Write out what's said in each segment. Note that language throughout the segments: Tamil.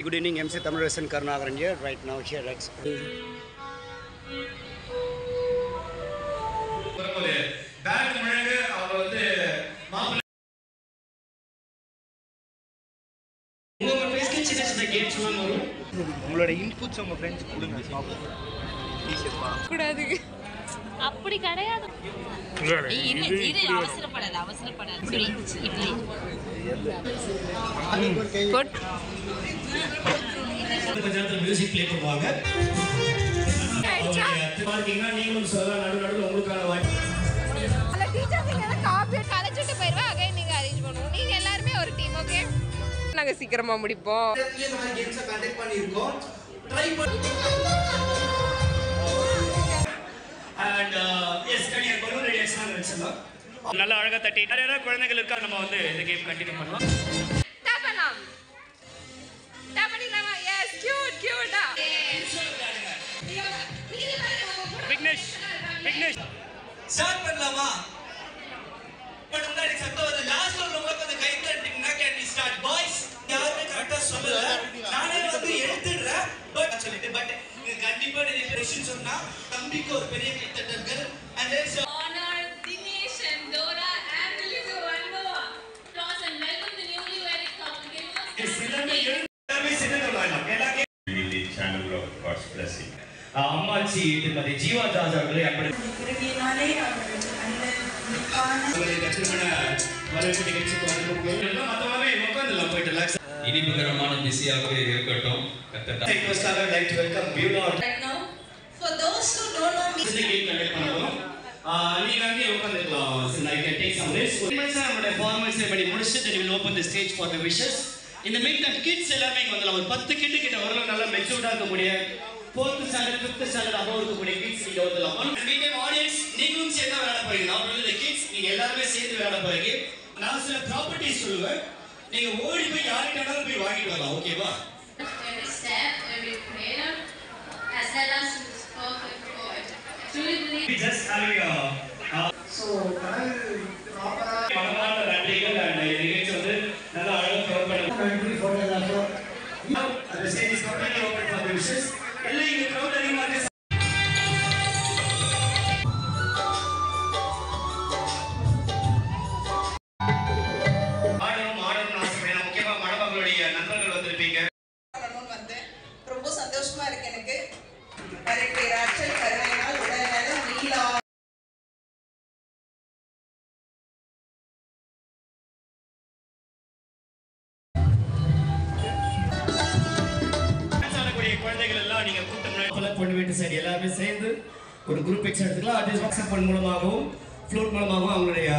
good evening. MC Thamizhasan Karunakaran here, right now here at உங்களோட இன்புட்ஸ் உங்க ஃப்ரெண்ட்ஸ் கொடுங்க கூடாது அப்படி கிடையாது அவசரப்படாத மியூசிக் ப்ளே பண்ணுவாங்க நீங்களும் சொல்லலாம் நடுநடுவில் உங்களுக்கான வாய்ப்பு கலைச்சிட்டு போயிருவா அகை நீங்க அரேஞ்ச் பண்ணுவோம் நீங்க எல்லாருமே ஒரு டீம் ஓகே நாங்க சீக்கிரமா முடிப்போம் நல்ல அழகா தட்டி நிறைய குழந்தைகள் இருக்கா நம்ம வந்து இந்த கேம் கண்டினியூ பண்ணலாம் விக்னேஷ் ஸ்டார்ட் பண்ணலாமா பட் முன்னாடி சத்தம் வருது லாஸ்ட் ஒரு உங்களுக்கு அந்த கை தட்டிங்கன்னா கேன் வி ஸ்டார்ட் பாய்ஸ் யாருமே கரெக்ட்டா சொல்லல நானே வந்து எடுத்துறேன் பட் சொல்லிட்டு பட் கண்டிப்பா நீங்க क्वेश्चन சொன்னா தம்பிக்கு ஒரு பெரிய கை தட்டுங்கள் and then honor Dinesh and Dora and Lizu and Noah applause and welcome the newly wedded couple எல்லாமே சின்னதா the channel of God's blessing. அம்மாச்சி திருமதி ஜீவா ஜார்ஜ் அவர்களை திருமண வரவேற்பு நிகழ்ச்சிக்கு வந்திருக்கோம் மொத்தமாவே உட்கார்ந்துலாம் போயிட்டு ரிலாக்ஸ் இனிப்புகரமான பிஸியாகவே இருக்கட்டும் ரிக்வெஸ்டாக like to welcome Beulah right now for those who don't know me இந்த கேம் கண்டக்ட் பண்ணுவோம் நீங்க அங்கே உட்கார்ந்துக்கலாம் so I can take some rest நம்மளுடைய ஃபார்மல் செரிமனி முடிச்சிட்டு then we will open the stage for the wishes in the meantime kids எல்லாமே இங்க வரலாம் ஒரு 10 கிட் கிட்ட வரலாம் நல்லா மெச்சூர்டா இருக்கக்கூடிய 4th standard 5th standard above இருக்கக்கூடிய kids இங்க வரலாம் in the meantime audience நீங்களும் சேர்ந்து விளையாட போறீங்க not only the kids நீங்க எல்லாரும் சேர்ந்து விளையாட போறீங்க நான் சில ப்ராப்பர்ட்டிஸ் சொல்லுவேன் நீங்க ஓடி போய் யார்கிட்டனாலும் போய் வாங்கிட்டு வரலாம் ஓகேவா every step every prayer has led us to this perfect point truly believe just having a so கடல் ப்ராப்பரா மனமான நன்றிகள் and நிகழ்ச்சி வந்து நல்லா அழகா கவர் பண்ணுங்க நன்றி photographer now the stage is completely open for the wishes எல்லாம் இங்க crowd அதிகமா இருக்கு ரொம்ப சந்தோஷமா இருக்கு எனக்கு வரக்கூடிய ராட்சல் கருணையினால் உடல்நலம் நீலா குழந்தைகள் எல்லாம் நீங்க கூட்டம் பண்ண வேண்டிய சரி எல்லாமே சேர்ந்து ஒரு குரூப் பிக்சர் எடுத்துக்கலாம் அது வாட்ஸ்அப் பண்ண மூலமாகவும் ஃப்ளோட் மூலமாகவும் அவங்களுடைய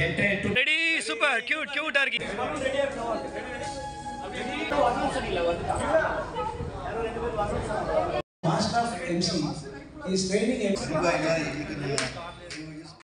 என்டையர் ரெடி சூப்பர் கியூட்டா இருக்கு ரெடியா Master of MC is training MC.